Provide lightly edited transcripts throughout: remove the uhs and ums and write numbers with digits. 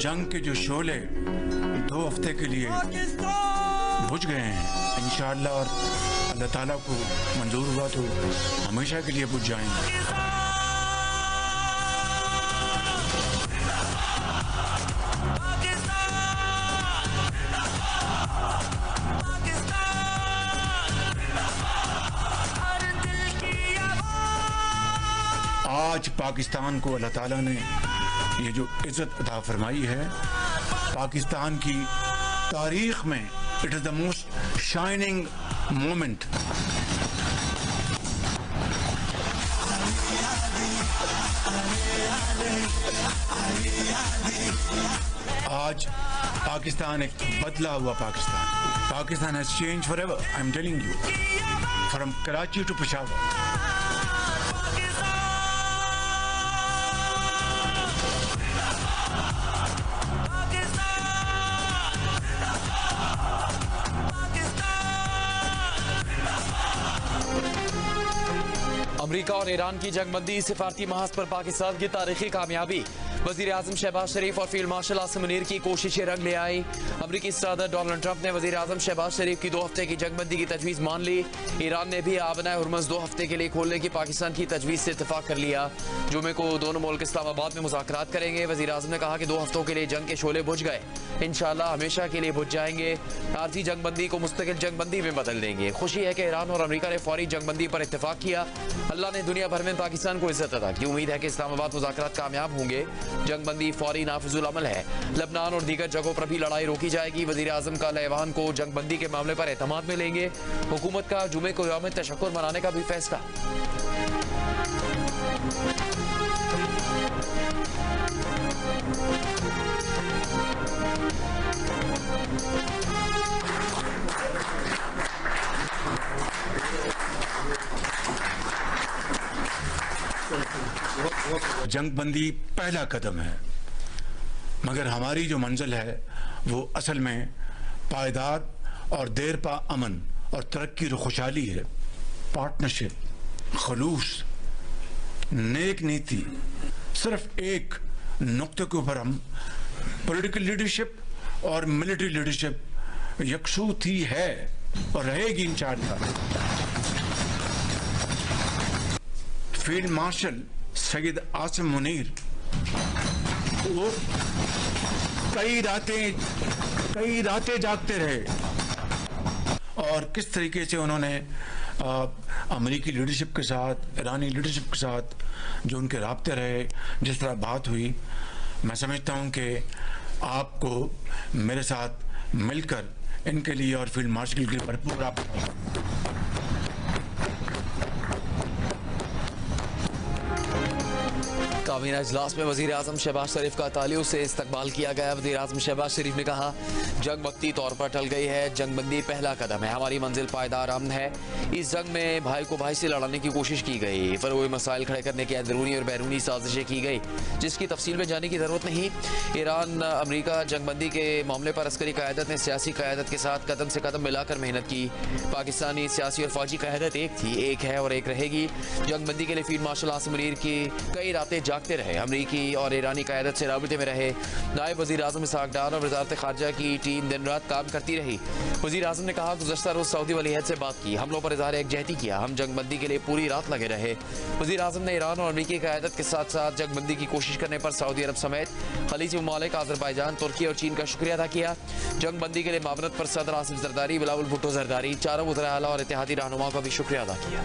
जंग के जो शोले 2 हफ्ते के लिए बुझ गए हैं इंशाअल्लाह, और अल्लाह ताला को मंजूर हुआ तो हमेशा के लिए बुझ जाएंगे। आज पाकिस्तान को अल्लाह ताला ने ये जो इज्जत अता फरमाई है, पाकिस्तान की तारीख में it is the most shining moment. आज पाकिस्तान एक बदला हुआ Pakistan has change forever. I am telling you, from Karachi to Peshawar. America और ईरान की जंगबंदी सिफारती महाज पर पाकिस्तान की तारीखी कामयाबी। वज़ीर आज़म शहबाज शरीफ और फील्ड मार्शल आसिम मुनीर की कोशिशें रंग ले आई। अमरीकी सदर डोनाल्ड ट्रंप ने वज़ीर आज़म शहबाज शरीफ की 2 हफ्ते की जंगबंदी की तजवीज़ मान ली। ईरान ने भी आबना हुर्मुज़ 2 हफ्ते के लिए खोलने की पाकिस्तान की तजवीज़ से इत्तेफाक कर लिया। जुमे को दोनों मुल्क इस्लामाबाद में मुज़ाकरात करेंगे। वज़ीर आज़म ने कहा कि 2 हफ्तों के लिए जंग के शोले बुझ गए, इंशाअल्लाह हमेशा के लिए बुझ जाएंगे। आरजी जंगबंदी को मुस्तकिल जंगबंदी में बदल देंगे। खुशी है कि ईरान और अमरीका ने फौरी जंगबंदी पर इत्तेफाक किया। अल्लाह ने दुनिया भर में पाकिस्तान को इज्जत अता की। उम्मीद है कि इस्लामाबाद मुज़ाकरात कामयाब होंगे। जंगबंदी फौरी नाफिजुल अमल है। लबनान और दीगर जगहों पर भी लड़ाई रोकी जाएगी। वज़ीर आज़म का ऐवान को जंगबंदी के मामले पर एतमाद में लेंगे। हुकूमत का जुमे को यौम तशक्कुर मनाने का भी फैसला। जंगबंदी पहला कदम है, मगर हमारी जो मंजिल है वो असल में पायदार और देरपा अमन और तरक्की और खुशहाली है। पार्टनरशिप, खलूस, नेक नीति। सिर्फ एक नुक्ते के ऊपर हम पॉलिटिकल लीडरशिप और मिलिट्री लीडरशिप यकसू थी है और रहेगी इंशाअल्लाह। फील्ड मार्शल सैयद आसिम मुनीर वो कई रातें जागते रहे, और किस तरीके से उन्होंने अमेरिकी लीडरशिप के साथ, ईरानी लीडरशिप के साथ जो उनके राब्ते रहे, जिस तरह बात हुई, मैं समझता हूं कि आपको मेरे साथ मिलकर इनके लिए और फील्ड मार्शल के लिए भरपूर आप काबीना इजलास में वज़ीर आज़म शहबाज शरीफ का तालियों से इस्तकबाल किया गया। वज़ीर आज़म शहबाज शरीफ ने कहा, जंग वक्ती तौर पर टल गई है। जंगबंदी पहला कदम है। हमारी मंजिल पायदार अमन है। इस जंग में भाई को भाई से लड़ाने की कोशिश की गई। फरोए मसाइल खड़े करने की अंदरूनी और बैरूनी साजिशें की गई, जिसकी तफसील में जाने की ज़रूरत नहीं। ईरान अमरीका जंगबंदी के मामले पर अस्करी क़यादत ने सियासी क़यादत के साथ कदम से कदम मिलाकर मेहनत की। पाकिस्तानी सियासी और फौजी क़यादत एक थी, एक है और एक रहेगी। जंगबंदी के लिए फील्ड मार्शल आसिम मुनीर की कई रातें जागते रहे। अमरीकी और ईरानी क़यादत से राबिते में रहे। नायब वज़ीर आज़म इसहाक़ डार और वज़ारत ख़ारजा की टीम दिन रात काम करती रही। वज़ीर आज़म ने कहा, गुज़श्ता रोज़ सऊदी वली अहद से बात की, हमलों पर इज़हार एकजहती किया। हम जंगबंदी के लिए पूरी रात लगे रहे। वज़ीर आज़म ने ईरान और अमरीकी क़यादत के साथ साथ जंगबंदी की कोशिश करने पर सऊदी अरब समेत खलीजी ममालिक, अज़रबैजान, तुर्की और चीन का शुक्रिया अदा किया। जंगबंदी के लिए मावनत पर सदर आसिफ ज़रदारी, बिलावल भुट्टो ज़रदारी, चारों वज़राए आला और इत्तेहादी रहनुमाओं का भी शुक्रिया अदा किया।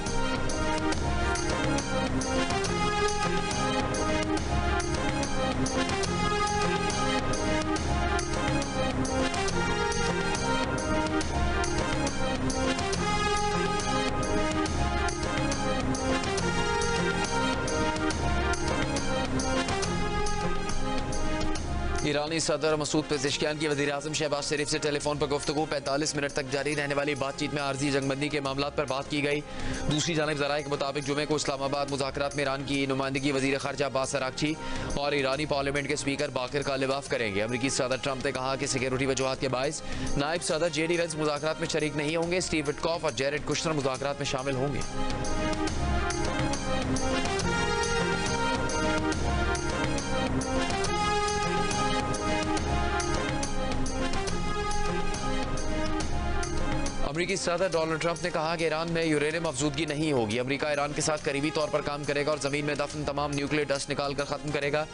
ईरानी सदर मसूद पेज़ेश्कियान की वज़ीर आज़म शहबाज शरीफ से टेलीफोन पर गुफ्तगू 45 मिनट तक जारी रहने वाली बातचीत में आर्जी जंगबंदी के मामलात पर बात की गई। दूसरी जानिब ज़राए के मुताबिक जुमे को इस्लामाबाद मुज़ाकरात में ईरान की नुमाइंदगी वज़ीर ख़ारजा अब्बास अराग़ची और ईरानी पार्लियामेंट के स्पीकर बाकिर कालिबाफ करेंगे। अमरीकी सदर ट्रंप ने कहा कि सिक्योरिटी वजूहात के बायस नायब सदर JD वेंस मुज़ाकरात में शरीक नहीं होंगे। स्टीव विटकॉफ और जेरेड कुशनर मुज़ाकरात में शामिल होंगे। अमरीकी सदर डोनाल्ड ट्रंप ने कहा कि ईरान में यूरेनियम अफजूदगी नहीं होगी। अमरीका ईरान के साथ करीबी तौर पर काम करेगा और जमीन में दफन तमाम न्यूक्लियर डस्ट निकाल कर खत्म करेगा।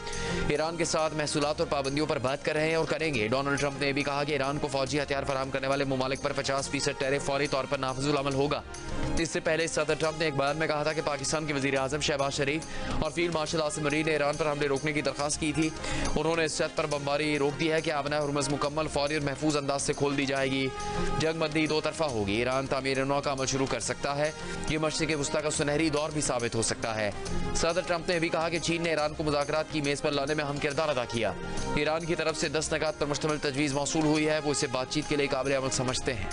ईरान के साथ महसूलात और पाबंदियों पर बात कर रहे हैं और करेंगे। डोनाल्ड ट्रंप ने भी कहा कि ईरान को फौजी हथियार फराहम करने वाले ममालिक पर 50% टैरिफ फौरी तौर पर नाफिजुल अमल होगा। इससे पहले सदर ट्रंप ने एक बयान में कहा था कि पाकिस्तान के वजीर आजम शहबाज शरीफ और फील्ड मार्शल आसिम मरीन ने ईरान पर हमले रोकने की दरख्वास्त की थी। उन्होंने इस शर्त पर बमबारी रोक दी है कि आबना हुर्मुज़ मुकम्मल, फौरी और महफूज अंदाज से खोल दी जाएगी। जंगबंदी दो तरफा होगी। ईरान तामीर नौ का अमल शुरू कर सकता है। ये मशरिक़ वस्ता का सुनहरी दौर भी साबित हो सकता है। सदर ट्रंप ने भी कहा कि चीन ने ईरान को मुज़ाकरात की मेज़ पर लाने में अहम किरदार अदा किया। ईरान की तरफ से 10 निकात पर मुश्तमिल तजवीज़ मौसूल हुई है। वो इसे बातचीत के लिए काबिल अमल समझते हैं।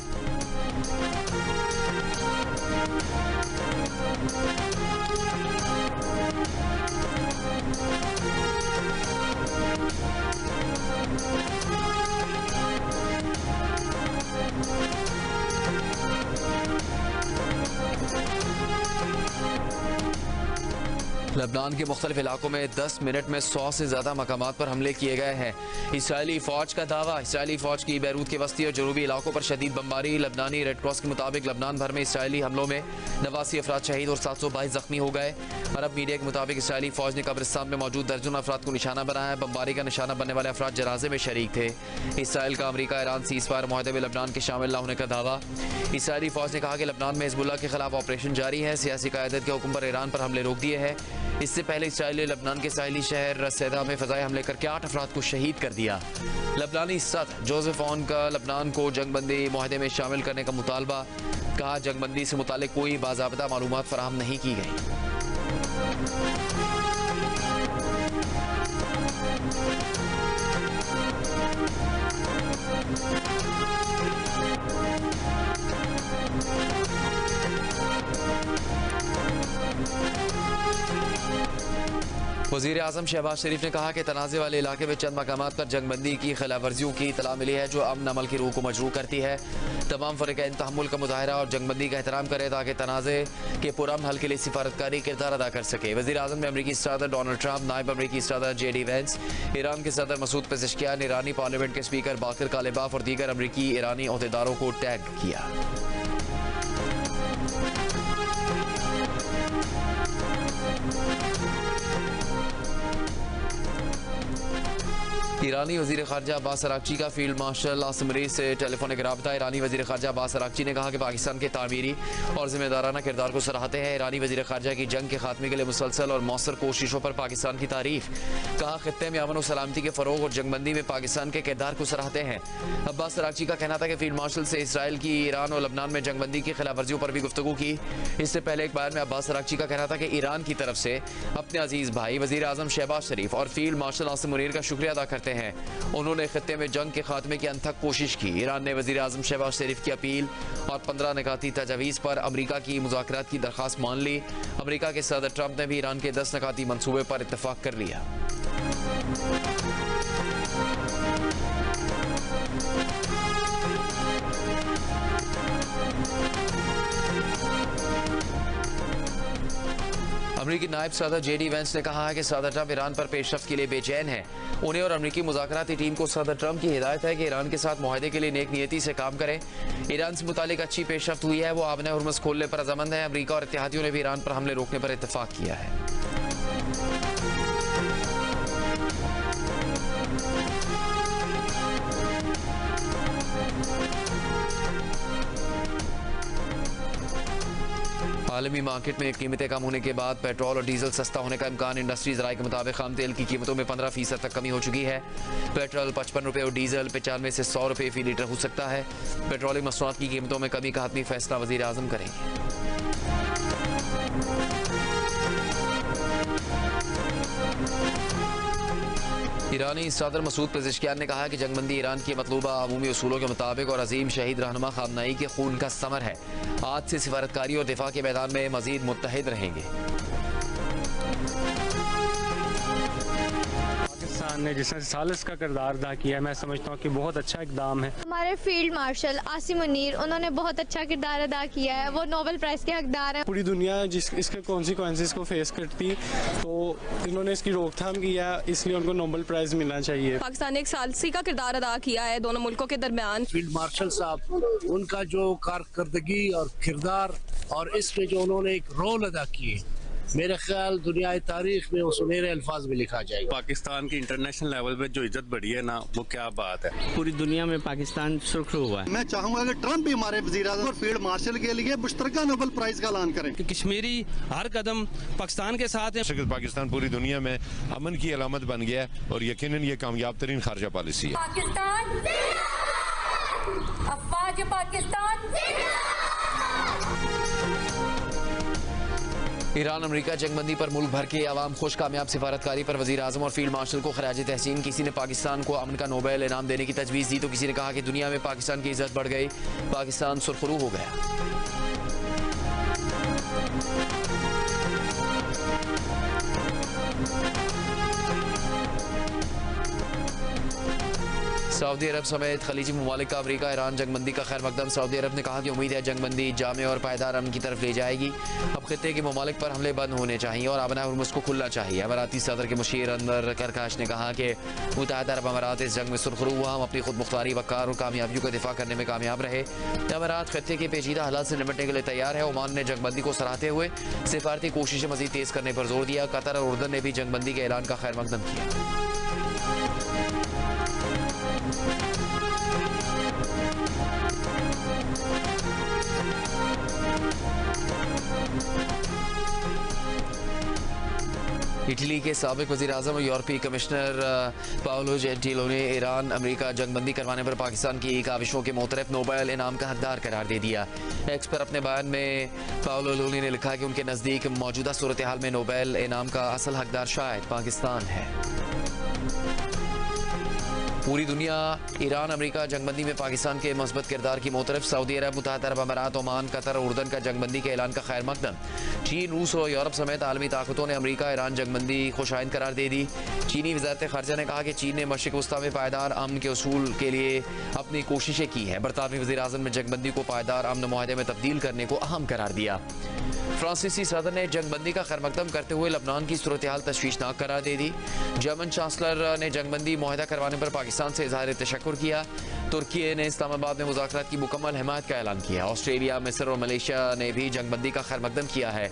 लबनान के मुख्तलिफ इलाकों में 10 मिनट में 100 से ज्यादा मकामात पर हमले किए गए हैं। इसराइली फौज का दावा। इसराइली फौज की बैरूत के वस्ती और जनूबी इलाकों पर शदीद बमबारी। लबनानी रेड क्रॉस के मुताबिक लबनान भर में इसराइली हमलों में 89 अफराद शहीद और 722 जख्मी हो गए। अरब मीडिया के मुताबिक इसराइली फौज ने कब्रिस्तान में मौजूद दर्जन अफराद को निशाना बनाया। बमबारी का निशाना बनने वाले अफराद जनाजे में शरीक थे। इसराइल का अमरीका ईरान सीज़फायर मुआहदे में लबनान के शामिल न होने का दावा। इसराइली फौज ने कहा कि लबनान में हिजबुल्लाह के खिलाफ ऑपरेशन जारी है। सियासी क़यादत के हुक्म पर ईरान पर हमले रोक दिए हैं। इससे पहले इसराइल ने लबनान के साहिली शहर रसैदा में फ़ज़ाई हमले करके 8 अफराद को शहीद कर दिया। लबनानी सदर जोसेफ ऑन का लबनान को जंगबंदी मुआहदे में शामिल करने का मुतालबा। कहा जंगबंदी से मुतालिक कोई बाज़ाबिता मालूमात फराहम नहीं की गई। वज़ीर आज़म शहबाज शरीफ ने कहा कि तनाज़े वाले इलाके में चंद मकामात पर जंगबंदी की खिलाफवर्जियों की इतला मिली है जो अमन अमल की रूह को मजरूह करती है। तमाम फ़रीक़ैन तहम्मुल का मुज़ाहरा और जंगबंदी का एहतराम करें ताकि तनाज़े के पुरअमन हल के लिए सिफारतकारी किरदार अदा कर सके। वज़ीर आज़म में अमरीकी सदर डोनाल्ड ट्रंप, नायब अमरीकी सदर JD वैंस, ईरान के सदर मसूद पेज़ेश्कियान, ईरानी पार्लियामेंट के स्पीकर बाकिर कालिबाफ और दीगर अमरीकी ईरानी ओहदेदारों को टैग किया। ईरानी वज़ीर ख़ारजा अब्बास अराग़ची का फील्ड मार्शल आसिम मरीन से टेलीफोनिक रब्ता। ईरानी वज़ीर ख़ारजा अब्बास अराग़ची ने कहा कि पाकिस्तान के तामीरी और ज़िम्मेदाराना किरदार को सराहते हैं। ईरानी वज़ीर ख़ारजा की जंग के खात्मे के लिए मुसलसल और मौसर कोशिशों पर पाकिस्तान की तारीफ। कहा खित्ते में अमन और सलामती के फ़रोग़ और जंगबंदी में पाकिस्तान के किरदार को सराहते हैं। अब्बास अराग़ची का कहना था कि फील्ड मार्शल से इसराइल की ईरान और लबनान में जंगबंदी की खिलाफवर्जियों पर भी गुफ्तगू की। इससे पहले एक बयान में अब्बास अराग़ची का कहना था कि ईरान की तरफ से अपने अजीज़ भाई वज़ीर आज़म शहबाज शरीफ और फील्ड मार्शल आसिम मुनीर का शुक्रिया अदा करते हैं। उन्होंने खित्ते में जंग के खात्मे की अनथक कोशिश की। ईरान ने वज़ीर आज़म शहबाज शरीफ की अपील और 15 निकाती तजावीज़ पर अमरीका की मुज़ाकरात की दरख्वास्त मान ली। अमरीका के सदर ट्रंप ने भी ईरान के 10 निकाती मनसूबे पर इत्तफाक कर लिया। अमरीकी नायब सदर JD वैंस ने कहा है कि सदर ट्रंप ईरान पर पेशरफ्त के लिए बेचैन है। उन्हें और अमरीकी मुज़ाकराती टीम को सदर ट्रंप की हिदायत है कि ईरान के साथ मुआहदे के लिए नेक नियती से काम करें। ईरान से मुतालिक अच्छी पेशरफ्त हुई है। वो आबना हुर्मुज़ खोलने पर रज़ामंद है। अमरीका और इत्तेहादियों ने भी ईरान पर हमले रोकने पर इत्तफाक किया है। आलमी मार्केट में कीमतें कम होने के बाद पेट्रोल और डीजल सस्ता होने का इम्कान। इंडस्ट्रीज राय के मुताबिक खाम तेल की कीमतों में 15% तक कमी हो चुकी है। पेट्रोल 55 रुपये और डीजल 95 से 100 रुपये फी लीटर हो सकता है। पेट्रोलियम मसनूआत की कीमतों में कमी का हतमी फैसला वज़ीर आज़म करेंगे। ईरानी सदर मसूद पेज़ेश्कियान ने कहा कि जंगबंदी ईरान की मतलूबा अमूमी उसूलों के मुताबिक और अजीम शहीद रहनुमा खामनाई के खून का समर है। आज से सिफारतकारी और दिफा के मैदान में मजीद मुत्तहिद रहेंगे। पाकिस्तान ने जिस तरह सालिस का किरदार अदा किया है, मैं समझता हूँ कि बहुत अच्छा इकदाम है। हमारे फील्ड मार्शल आसिम मुनीर, उन्होंने बहुत अच्छा किरदार अदा किया है, वो नोबेल प्राइज़ के हकदार हैं। पूरी दुनिया इसके कॉन्सिक्वेंसेस को फेस करती, तो इन्होंने इसकी रोकथाम किया, इसलिए उनको नोबेल प्राइज़ मिलना चाहिए। पाकिस्तान ने एक सालसी का किरदार अदा किया है दोनों मुल्कों के दरमियान। फील्ड मार्शल साहब, उनका जो कारकर्दगी और किरदार और इसमें जो उन्होंने एक रोल अदा किए, मेरे ख्याल दुनिया तारीख में वो सुनहरे अल्फाज में लिखा जाएगा। पाकिस्तान की इंटरनेशनल लेवल पे जो इज्जत बढ़ी है ना, वो क्या बात है। पूरी दुनिया में पाकिस्तान सुर्खरू हुआ है। मैं चाहूंगा कि ट्रंप भी हमारे वज़ीर-ए-आज़म और फील्ड मार्शल के लिए मुश्तरका नोबेल प्राइज का ऐलान करें। कश्मीरी हर कदम पाकिस्तान के साथ है। पाकिस्तान पूरी दुनिया में अमन की अलामत बन गया है और यकीनन ये कामयाब तरीन खारजा पॉलिसी है। पाकिस्तान अफवाज पाकिस्तान। ईरान अमेरिका जंगबंदी पर मुल्क भर के अवाम खुश, कामयाब सिफारतकारी पर वज़ीर आज़म और फील्ड मार्शल को खराज तहसीन। किसी ने पाकिस्तान को अमन का नोबेल इनाम देने की तजवीज़ दी तो किसी ने कहा कि दुनिया में पाकिस्तान की इज्जत बढ़ गई, पाकिस्तान सुरखरू हो गया। सऊदी अरब समेत खलीजी ममालिक का अमेरिका ईरान जंगबंदी का खैर मकदम। सऊदी अरब ने कहा कि उम्मीद है जंगबंदी जामे और पायदार अमन की तरफ ले जाएगी। अब खित्ते के ममालिक पर हमले बंद होने चाहिए और आबना हुर्मुज़ को खुलना चाहिए। अमाराती सदर के मुशीर अंदर करकाश ने कहा कि मुत्तहिदा अरब अमारात इस जंग में सुरखरू हुआ, हम अपनी खुद मुख्तारी, वक़ार और कामयाबियों का दिफा करने में कामयाब रहे। अमारात खित्ते के पेचीदा हालात से निपटने के लिए तैयार है। ओमान ने जंगबंदी को सराहते हुए सिफारती कोशिशें मज़ीद तेज़ करने पर जोर दिया। कतर और उर्दन ने भी जंगबंदी के ऐलान का खैर मकदम किया। इटली के साबिक वज़ीर आज़म और यूरोपीय कमिश्नर पाओलो जेंटिलोनी ने ईरान अमेरिका जंगबंदी करवाने पर पाकिस्तान की काविशों के मोतरफ नोबेल इनाम का हकदार करार दे दिया। एक्स पर अपने बयान में पाओलो लोनी ने लिखा कि उनके नज़दीक मौजूदा सूरत हाल में नोबेल इनाम का असल हकदार शायद पाकिस्तान है। पूरी दुनिया ईरान अमेरिका जंगबंदी में पाकिस्तान के मस्बत किरदार की मोतरफ। सऊदी अरब, मुत्तहिदा अरब अमारात, ओमान, कतर और उर्दन का जंगबंदी के ऐलान का खैर मकदम। चीन, रूस और यूरोप समेत आलमी ताकतों ने अमेरिका ईरान जंगबंदी खुशाइंद करार दे दी। चीनी वज़ारत ख़ारजा ने कहा कि चीन ने मशरिक़ वस्ता में पायदार अमन के उसूल के लिए अपनी कोशिशें की हैं। बरतानवी वज़ीर आज़म ने जंगबंदी को पायदार अमन मुआहदे में तब्दील करने को अहम करार दिया। फ्रांसीसी सदर ने जंगबंदी का खैर मकदम करते हुए लबनान की सूरत हाल तशवीशनाक करार दे दी। जर्मन चांसलर ने जंगबंदी मुआहदा करवाने पर पाकिस्तान से इज़हार तशक्कुर किया। तुर्की ने इस्लामाबाद में मुज़ाकरात की मुकम्मल हिमायत का ऐलान किया। ऑस्ट्रेलिया, मिस्र और मलेशिया ने भी जंगबंदी का खैर मकदम किया है।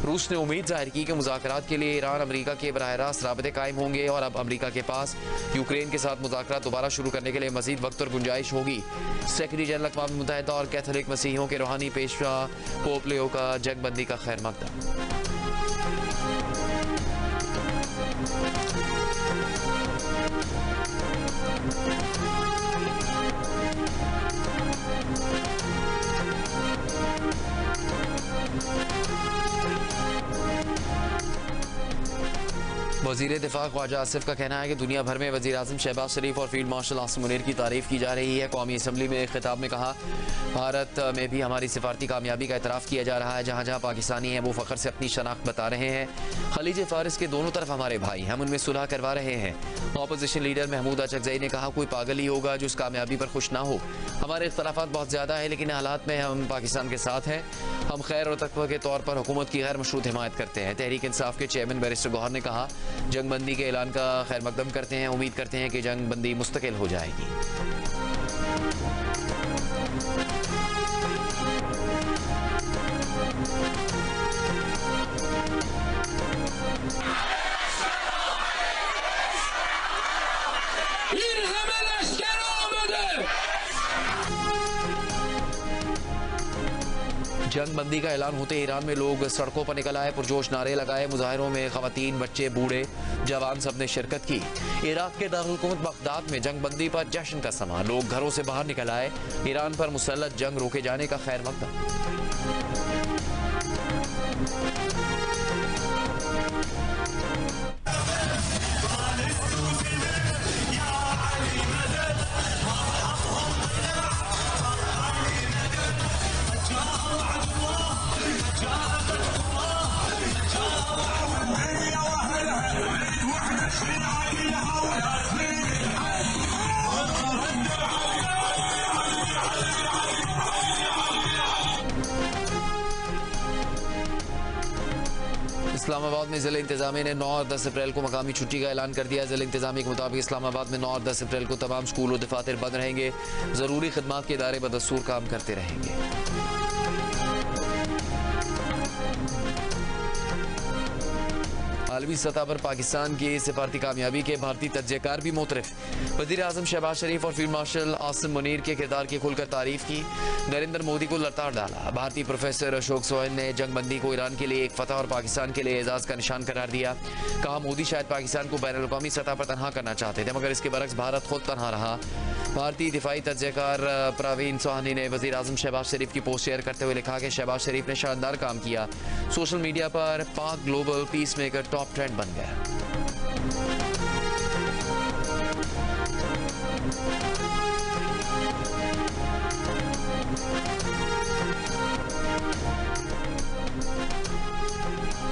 रूस ने उम्मीद जाहिर की कि मुज़ाकरात के लिए ईरान अमेरिका के बराह रास्त राबते कायम होंगे और अब अमेरिका के पास यूक्रेन के साथ मुज़ाकरात दोबारा शुरू करने के लिए मज़ीद वक्त और गुंजाइश होगी। सेक्रेटरी जनरल अक़वाम मुत्तहिदा और कैथोलिक मसीहियों के रूहानी पेशवा पोप लियो का जंगबंदी का खैर मकदम। वज़ीर दिफा ख्वाजा आसिफ का कहना है कि दुनिया भर में वज़ीर आज़म शहबाज शरीफ और फील्ड मार्शल आसिम मुनीर की तारीफ़ की जा रही है। कौमी असम्बली में एक खिताब में कहा, भारत में भी हमारी सिफारती कामयाबी का एतराफ़ किया जा रहा है। जहाँ जहाँ पाकिस्तानी हैं वो फ़ख्र से अपनी शनाख्त बता रहे हैं। खलीज फ़ारिस के दोनों तरफ हमारे भाई, हम उनमें सुलह करवा रहे हैं। अपोजिशन लीडर महमूद अचकज़ई ने कहा, कोई पागल ही होगा जो इस कामयाबी पर खुश ना हो। हमारे इख्तलाफात बहुत ज़्यादा है लेकिन हालात में हम पाकिस्तान के साथ हैं। हम खैर और तकवा के तौर पर हुकूमत की गैर मशरूत हिमायत करते हैं। तहरीक इंसाफ के चेयरमैन बैरिस्टर गौहर ने कहा, जंगबंदी के ऐलान का खैर मकदम करते हैं। उम्मीद करते हैं कि जंगबंदी मुस्तकिल हो जाएगी। जंगबंदी का ऐलान होते ईरान में लोग सड़कों पर निकल आए, पुरजोश नारे लगाए। मुजाहिरों में खवातीन, बच्चे, बूढ़े, जवान सब ने शिरकत की। इराक के दारुल हुकूमत बगदाद में जंगबंदी पर जश्न का समा, लोग घरों से बाहर निकल आए। ईरान पर मुसल्लत जंग रोके जाने का खैर मकदम। इस्लामाबाद में ज़िला इंतजामिया ने 9 और 10 अप्रैल को मकामी छुट्टी का ऐलान कर दिया। ज़िला इंतजामिया के मुताबिक इस्लामाबाद में 9 और 10 अप्रैल को तमाम स्कूल और दफातर बंद रहेंगे। ज़रूरी खदमात के इदारे बदस्तूर काम करते रहेंगे। आलमी सतह पर पाकिस्तान की सिफारती कामयाबी के भारतीय तज्ज़ेकार भी मोतरफ। वज़ीर आज़म शहबाज शरीफ और फील्ड मार्शल आसिम मुनीर के किरदार की खुलकर तारीफ की। नरेंद्र मोदी को लताड़ डाला। भारतीय प्रोफेसर अशोक सोहेल ने जंगबंदी को ईरान के लिए एक फतह और पाकिस्तान के लिए एजाज़ का निशान करार दिया। कहा, मोदी शायद पाकिस्तान को बैनुल अक़वामी सतह पर तनहा करना चाहते थे, मगर इसके बरक्स भारत खुद तनहा रहा। भारतीय दिफाई तज्ज़ेकार प्रवीण सोहानी ने वज़ीर आज़म शहबाज शरीफ की पोस्ट शेयर करते हुए लिखा कि शहबाज शरीफ ने शानदार काम किया। सोशल मीडिया पर पाक global peace maker top trend बन गया।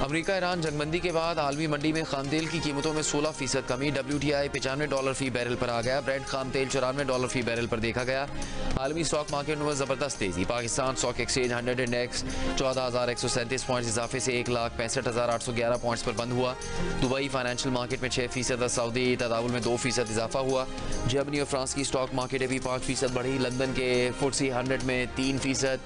अमेरिका ईरान जंगबंदी के बाद आलमी मंडी में खाम तेल की कीमतों में 16% कमी। WTI $95 फी बैरल पर आ गया। ब्रेंट खाम तेल $94 फी बैरल पर देखा गया। आलमी स्टॉक मार्केट में जबरदस्त तेजी। Pakistan stock exchange 100 index 14,137 points इजाफे से 1,65,811 पॉइंट्स पर बंद हुआ। दुबई फाइनेंशियल मार्केट में 6%, सऊदी तदावुल में 2% इजाफा हुआ। जर्मनी और फ्रांस की स्टॉक मार्केटें भी 5% बढ़ी। लंदन के FTSE 100 में 3%,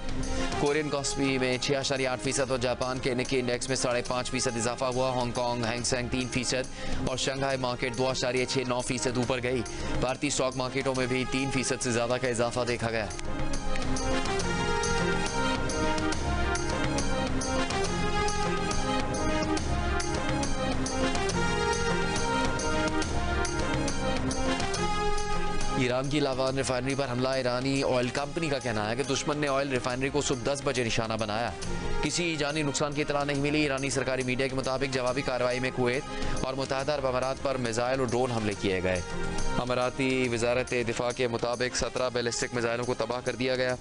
कोरियन कॉस्पी में 6.8% और जापान के निक्की इंडेक्स में 5.5% इजाफा हुआ। हांगकांग हैंगसेंग 3% और शंघाई मार्केट 2.69% ऊपर गई। भारतीय स्टॉक मार्केटों में भी 3% से ज्यादा का इजाफा देखा गया। ईरान की लावान रिफाइनरी पर हमला। ईरानी ऑयल कंपनी का कहना है कि दुश्मन ने ऑयल रिफाइनरी को सुबह 10 बजे निशाना बनाया। किसी जानी नुकसान की इतला नहीं मिली। ईरानी सरकारी मीडिया के मुताबिक जवाबी कार्रवाई में कुवैत और मुत्तहदा अरब अमारात पर मिसाइल और ड्रोन हमले किए गए। अमाराती वजारत दिफा के मुताबिक 17 बैलिस्टिक मिसाइलों को तबाह कर दिया गया।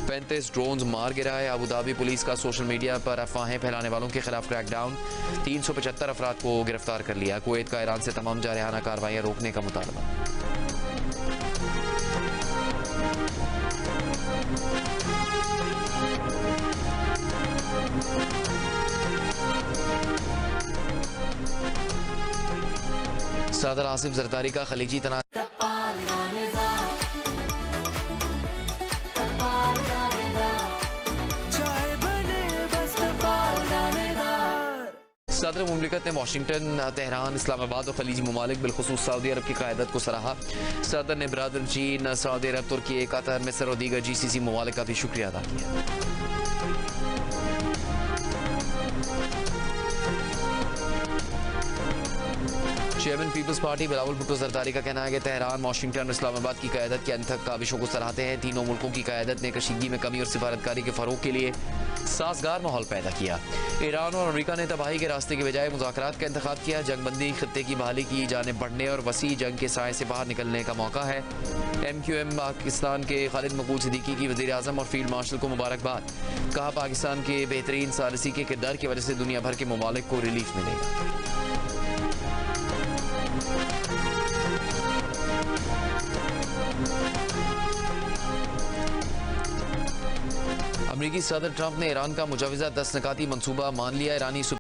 35 ड्रोन मार गिराए। अबू धाबी पुलिस का सोशल मीडिया पर अफवाहें फैलाने वालों के खिलाफ क्रैकडाउन। 375 अफराद को गिरफ्तार कर लिया। कुवैत का ईरान से तमाम जारहाना कार्रवाइयाँ रोकने का मुतालबा। सदर आसिफ जरदारी का खलीजी तना सदर मुमलिकत ने वाशिंगटन, तेहरान, इस्लामाबाद और खलीजी ममालिक बिलखुसूस सऊदी अरब की क़यादत को सराहा। सदर ने ब्रादर चीन, सऊदी अरब, तुर्की, कतर, मिस्र और दीगर GCC ममालिक का भी शुक्रिया अदा किया। चेयरमैन पीपल्स पार्टी बिलावल भुट्टो जरदारी का कहना है कि तेहरान, वाशिंगटन और इस्लामाबाद की क़यादत के अनथक काविशों को सराहते हैं। तीनों मुल्कों की क़यादत ने कशीदगी में कमी और सिफारतकारी के फ़रोग़ के लिए साजगार माहौल पैदा किया। ईरान और अमेरिका ने तबाही के रास्ते के बजाय मुज़ाकरात का इंतखाब किया। जंगबंदी खित्ते की बहाली की जानिब बढ़ने और वसी जंग के साए से बाहर निकलने का मौका है। MQM पाकिस्तान के खालिद मकबूल सिद्दीकी की वज़ीर आज़म और फील्ड मार्शल को मुबारकबाद। कहा, पाकिस्तान के बेहतरीन सालिसी के किरदार की वजह से दुनिया भर के ममालिक को रिलीफ मिलेगा। अमेरिकी सदर ट्रंप ने ईरान का मुजवज़ा 10 नकाती मंसूबा मान लिया। ईरानी